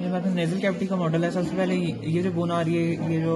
ये बात nasal cavity का मॉडल है। सबसे पहले ये जो बोन आ रही है, ये जो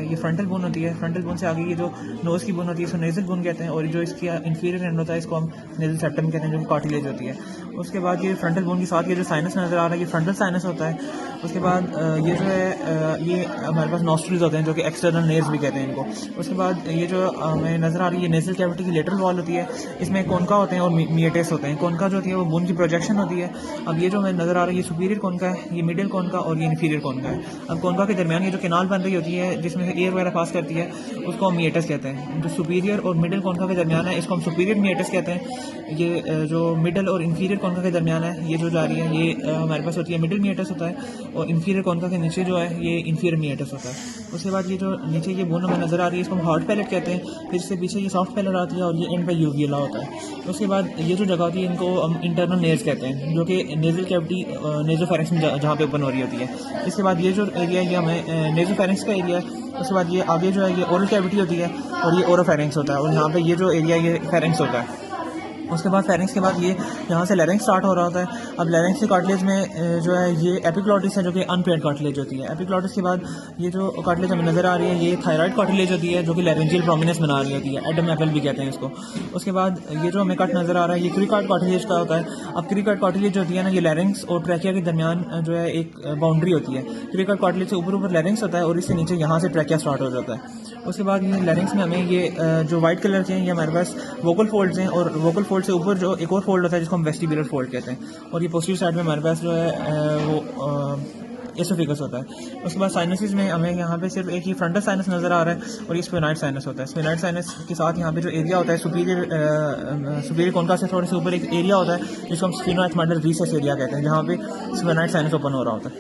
ये फ्रंटल बोन होती है। फ्रंटल बोन से आगे ये जो नोज़ की बोन होती है इसको नेजल बोन कहते हैं, और जो इसकी इंफीरियर एंड होता है इसको हम नेजल सेप्टम कहते हैं, जो कि कार्टिलेज होती है। उसके बाद ये फ्रंटल बोन के साथ ये जो साइनस नज़र आ रहा है ये फ्रंटल साइनस होता है। उसके बाद ये जो है ये हमारे पास नॉस्ट्रिल्स होते हैं जो कि एक्सटर्नल नेल्स भी कहते हैं इनको। उसके बाद ये जो हमें नज़र आ रही है नेजल कैविटी की लेटरल वॉल होती है, इसमें कोनका होते हैं और मिएटेस होते हैं। कोनका जो होती है वो बोन की प्रोजेक्शन होती है। अब ये जो हमें नज़र आ रहा है ये सुपीरियर कोनका है, ये मिडिल कोनका और ये इन्फीरियर कोनका है। अब कोनका के दरमियान ये जो कैनाल बन रही होती है जिसमें से एयर वगैरह पास करती है उसको हम मिएटस कहते हैं। जो सुपीरियर और मिडिल कोनका के दरमियान है इसको हम सुपीरियर मिएटस कहते हैं। ये जो मिडिल और इन्फीरियर कोनका के दरमियान है ये जो जा रही है ये हमारे पास होती है मिडिल मिएटस होता है, और इन्फीरियर कोनका के नीचे जो है ये इन्फीरियर मिएटस होता है। उसके बाद ये जो नीचे ये बोन हमें नज़र आ रही है इसको हम हार्ड पैलेट कहते हैं। फिर इससे पीछे ये सॉफ्ट पैलेट आती है और ये एंड पे यूवियला होता है। उसके बाद ये जो जगह होती है इनको हम इंटरनल नेल्स कहते हैं, जो कि नेजल कैविटी नेजोफेरिंक्स में जहाँ पे ओपन हो रही होती है। इसके बाद ये जो एरिया है ये हमें नेजोफेरिंक्स का एरिया है। उसके बाद ये आगे जो है ये ओरल कैविटी होती है और ये ओरोफेरिंक्स होता है, और यहाँ पे ये जो एरिया ये फेरिंक्स होता है। उसके बाद फेरिंक्स के बाद ये यहाँ से लैरिंक्स स्टार्ट हो रहा होता है। अब लैरिंक्स के कार्टिलेज में जो है ये एपिग्लॉटिस है जो कि अनपेयर्ड कार्टिलेज होती है। एपिग्लॉटिस के बाद ये जो कार्टिलेज हमें नज़र आ रही है ये थायराइड कार्टिलेज होती है जो कि लैरेंजियल प्रोमिनेंस बना रही होती है, एडम एपल भी कहते हैं इसको। उसके बाद ये जो हमें कट नज़र आ रहा है ये क्रिकार्ड कार्टिलेज का होता है। अब क्रिकार्ड कार्टिलेज जो होती है ना ये लैरिंक्स और ट्रैकिया के दरमियान जो है एक बाउंड्री होती है। क्रिकार्ड कार्टिलेज से ऊपर लैरिंक्स होता है और इससे नीचे यहाँ से ट्रैकिया स्टार्ट हो जाता है। उसके बाद ये लैरिंक्स में हमें ये जो वाइट कलर के हैं ये हमारे पास वोकल फोल्ड्स हैं, और वोकल फोल्ड से ऊपर जो एक और फोल्ड होता है जिसको हम वेस्टिबुलर फोल्ड कहते हैं, और ये पोस्टीरियर साइड में हमारे पास जो है वो एसोफिगस होता है। उसके बाद साइनसिस में हमें यहाँ पे सिर्फ एक ही फ्रंटल साइनस नज़र आ रहा है और ये स्फेनॉइड साइनस होता है। स्फेनॉइड साइनस के साथ यहाँ पे जो एरिया होता है सुपीरियर कोनका से थोड़े से ऊपर एक एरिया होता है जिसको हम स्फेनोएथमोइडल रिसेस एरिया कहते हैं, जहाँ पे स्फेनॉइड साइनस ओपन हो रहा होता है।